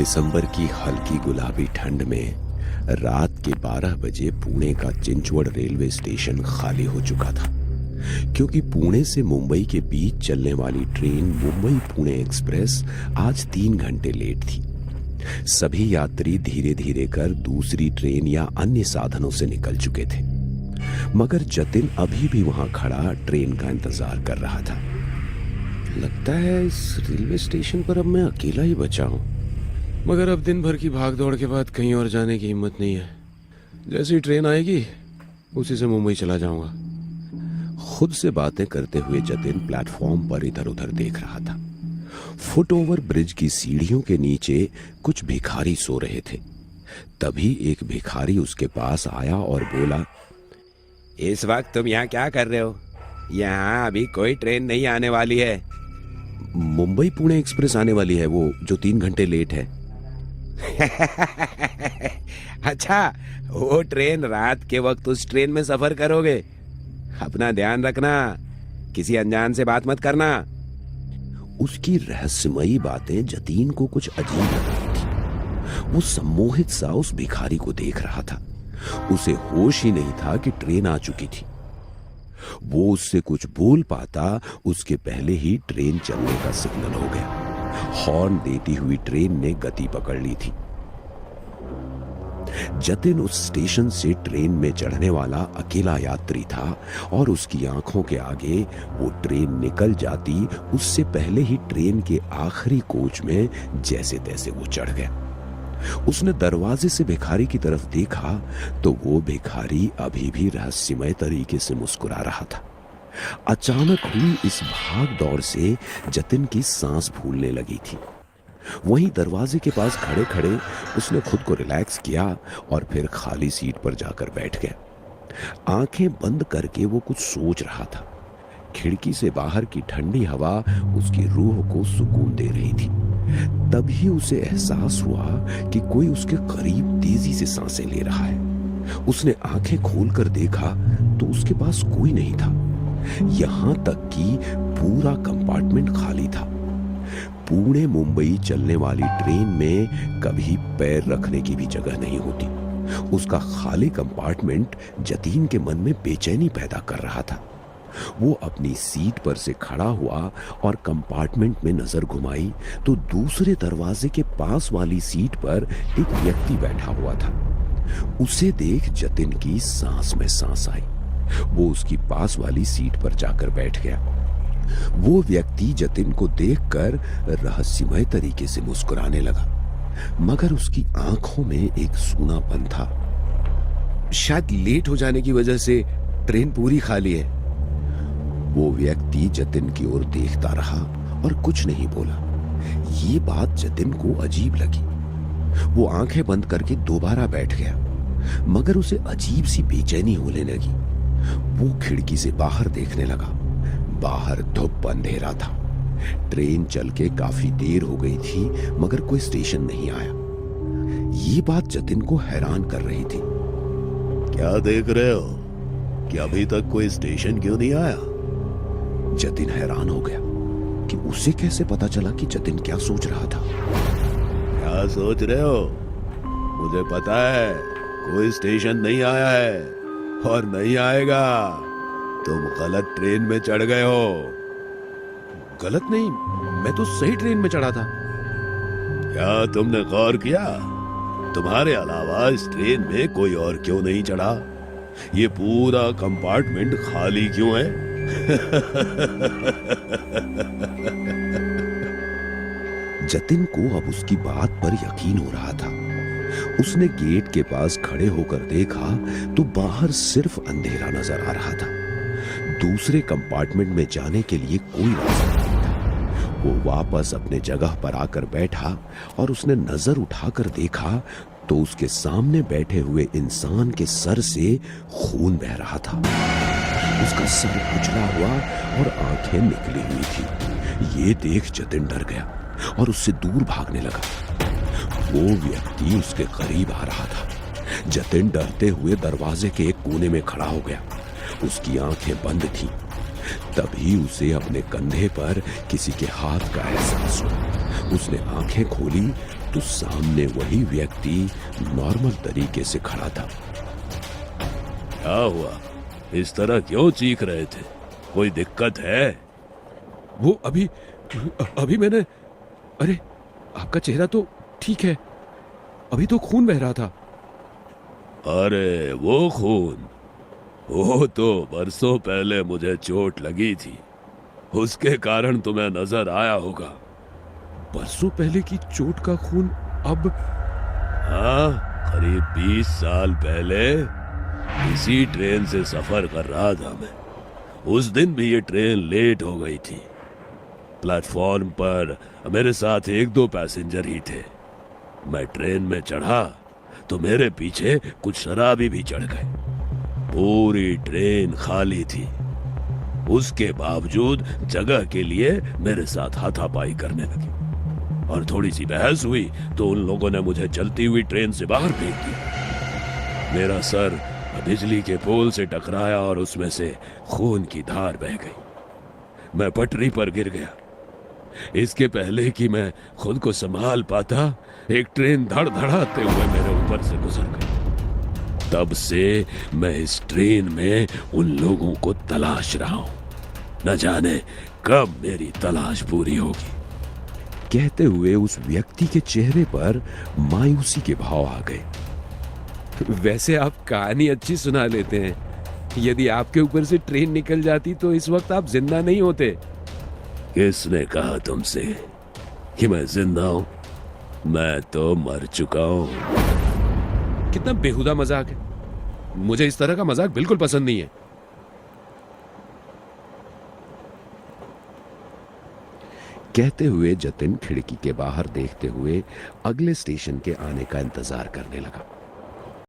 दिसंबर की हल्की गुलाबी ठंड में रात के 12 बजे पुणे का चिंचवड़ रेलवे स्टेशन खाली हो चुका था, क्योंकि पुणे से मुंबई के बीच चलने वाली ट्रेन मुंबई पुणे एक्सप्रेस आज 3 घंटे लेट थी। सभी यात्री धीरे धीरे कर दूसरी ट्रेन या अन्य साधनों से निकल चुके थे, मगर जतिन अभी भी वहां खड़ा ट्रेन का इंतजार कर रहा था। लगता है इस रेलवे स्टेशन पर अब मैं अकेला ही बचा हूं, मगर अब दिन भर की भाग दौड़ के बाद कहीं और जाने की हिम्मत नहीं है। जैसी ट्रेन आएगी उसी से मुंबई चला जाऊंगा। खुद से बातें करते हुए जतिन प्लेटफॉर्म पर इधर उधर देख रहा था। फुट ओवर ब्रिज की सीढ़ियों के नीचे कुछ भिखारी सो रहे थे। तभी एक भिखारी उसके पास आया और बोला, इस वक्त तुम यहाँ क्या कर रहे हो? यहाँ अभी कोई ट्रेन नहीं आने वाली है। मुंबई पुणे एक्सप्रेस आने वाली है, वो जो 3 घंटे लेट है। अच्छा, वो ट्रेन रात के वक्त उस ट्रेन में सफर करोगे? अपना ध्यान रखना, किसी अनजान से बात मत करना। उसकी रहस्यमयी बातें जतीन को कुछ अजीब लग रही थी। वो सम्मोहित सा उस भिखारी को देख रहा था। उसे होश ही नहीं था कि ट्रेन आ चुकी थी। वो उससे कुछ बोल पाता उसके पहले ही ट्रेन चलने का सिग्नल हो गया। हॉर्न देती हुई ट्रेन ने गति पकड़ ली थी। जतिन उस स्टेशन से ट्रेन में चढ़ने वाला अकेला यात्री था और उसकी आंखों के आगे वो ट्रेन निकल जाती उससे पहले ही ट्रेन के आखिरी कोच में जैसे तैसे वो चढ़ गया। उसने दरवाजे से भिखारी की तरफ देखा तो वो भिखारी अभी भी रहस्यमय तरीके से मुस्कुरा रहा था। अचानक हुई इस भाग दौड़ से जतिन की सांस फूलने लगी थी। वहीं दरवाजे के पास खड़े खड़े उसने खुद को रिलैक्स किया और फिर खाली सीट पर जाकर बैठ गया। आंखें बंद करके वो कुछ सोच रहा था। खिड़की से बाहर की ठंडी हवा उसकी रूह को सुकून दे रही थी। तभी उसे एहसास हुआ कि कोई उसके करीब तेजी से सांसें ले रहा है। उसने आंखें खोलकर देखा तो उसके पास कोई नहीं था। यहां तक कि पूरा कंपार्टमेंट खाली था। पुणे मुंबई चलने वाली ट्रेन में कभी पैर रखने की भी जगह नहीं होती। उसका खाली कंपार्टमेंट जतीन के मन में बेचैनी पैदा कर रहा था। वो अपनी सीट पर से खड़ा हुआ और कंपार्टमेंट में नजर घुमाई तो दूसरे दरवाजे के पास वाली सीट पर एक व्यक्ति बैठा हुआ था। उसे देख जतिन की सांस में सांस आई। वो उसकी पास वाली सीट पर जाकर बैठ गया। वो व्यक्ति जतिन को देखकर रहस्यमय तरीके से मुस्कुराने लगा, मगर उसकी आंखों में एक सूनापन था। शायद लेट हो जाने की वजह से ट्रेन पूरी खाली है। वो व्यक्ति जतिन की ओर देखता रहा और कुछ नहीं बोला। ये बात जतिन को अजीब लगी। वो आंखें बंद करके दोबारा बैठ गया, मगर उसे अजीब सी बेचैनी होने लगी। वो खिड़की से बाहर देखने लगा। बाहर धूप अंधेरा था। ट्रेन चल के काफी देर हो गई थी, मगर कोई स्टेशन नहीं आया। ये बात जतिन को हैरान कर रही थी। क्या देख रहे हो कि अभी तक कोई स्टेशन क्यों नहीं आया? जतिन हैरान हो गया कि उसे कैसे पता चला कि जतिन क्या सोच रहा था। क्या सोच रहे हो? मुझे पता है कोई स्टेशन नहीं आया है और नहीं आएगा। तुम गलत ट्रेन में चढ़ गए हो। गलत नहीं, मैं तो सही ट्रेन में चढ़ा था। क्या तुमने गौर किया तुम्हारे अलावा इस ट्रेन में कोई और क्यों नहीं चढ़ा? ये पूरा कंपार्टमेंट खाली क्यों है? जतिन को अब उसकी बात पर यकीन हो रहा था। उसने गेट के पास खड़े होकर देखा तो बाहर सिर्फ अंधेरा नजर आ रहा था। दूसरे कंपार्टमेंट में जाने के लिए कोई रास्ता नहीं था। वो वापस अपने जगह पर आकर बैठा और उसने नजर उठाकर देखा तो उसके सामने बैठे हुए इंसान के सर से खून बह रहा था। उसका सर कुचला हुआ और आंखें निकली हुई थी। ये देख जतिन डर गया और उससे दूर भागने लगा। वो व्यक्ति उसके करीब आ रहा था। जतिन डरते हुए दरवाजे के एक कोने में खड़ा हो गया। उसकी आंखें बंद थीं। तभी उसे अपने कंधे पर किसी के हाथ का एहसास हुआ। उसने आंखें खोली तो सामने वही व्यक्ति नॉर्मल तरीके से खड़ा था। क्या हुआ? इस तरह क्यों चीख रहे थे? कोई दिक्कत है? वो अभी अभी मैंने, अरे आपका चेहरा तो ठीक है, अभी तो खून बह रहा था। अरे वो खून, वो तो बरसों पहले मुझे चोट लगी थी, उसके कारण तुम्हें नजर आया होगा। बरसों पहले की चोट का खून अब? हाँ, करीब 20 साल पहले इसी ट्रेन से सफर कर रहा था मैं। उस दिन भी ये ट्रेन लेट हो गई थी। प्लेटफॉर्म पर मेरे साथ 1-2 पैसेंजर ही थे। मैं ट्रेन में चढ़ा तो मेरे पीछे कुछ शराबी भी चढ़ गए। पूरी ट्रेन खाली थी, उसके बावजूद जगह के लिए मेरे साथ हाथापाई करने लगे और थोड़ी सी बहस हुई तो उन लोगों ने मुझे चलती हुई ट्रेन से बाहर फेंक दिया। मेरा सर बिजली के पोल से टकराया और उसमें से खून की धार बह गई। मैं पटरी पर गिर गया। इसके पहले कि मैं खुद को संभाल पाता, एक ट्रेन धड़धड़ाते हुए मेरे ऊपर से गुजर गई। तब से मैं इस ट्रेन में उन लोगों को तलाश रहा हूं। न जाने कब मेरी तलाश पूरी होगी। कहते हुए उस व्यक्ति के चेहरे पर मायूसी के भाव आ गए। वैसे आप कहानी अच्छी सुना लेते हैं। यदि आपके ऊपर से ट्रेन निकल जाती तो इस वक्त आप जिंदा नहीं होते। किसने कहा तुमसे कि मैं जिंदा हूं? मैं तो मर चुका हूं। कितना बेहुदा मजाक है। मुझे इस तरह का मजाक बिल्कुल पसंद नहीं है। कहते हुए जतिन खिड़की के बाहर देखते हुए अगले स्टेशन के आने का इंतजार करने लगा।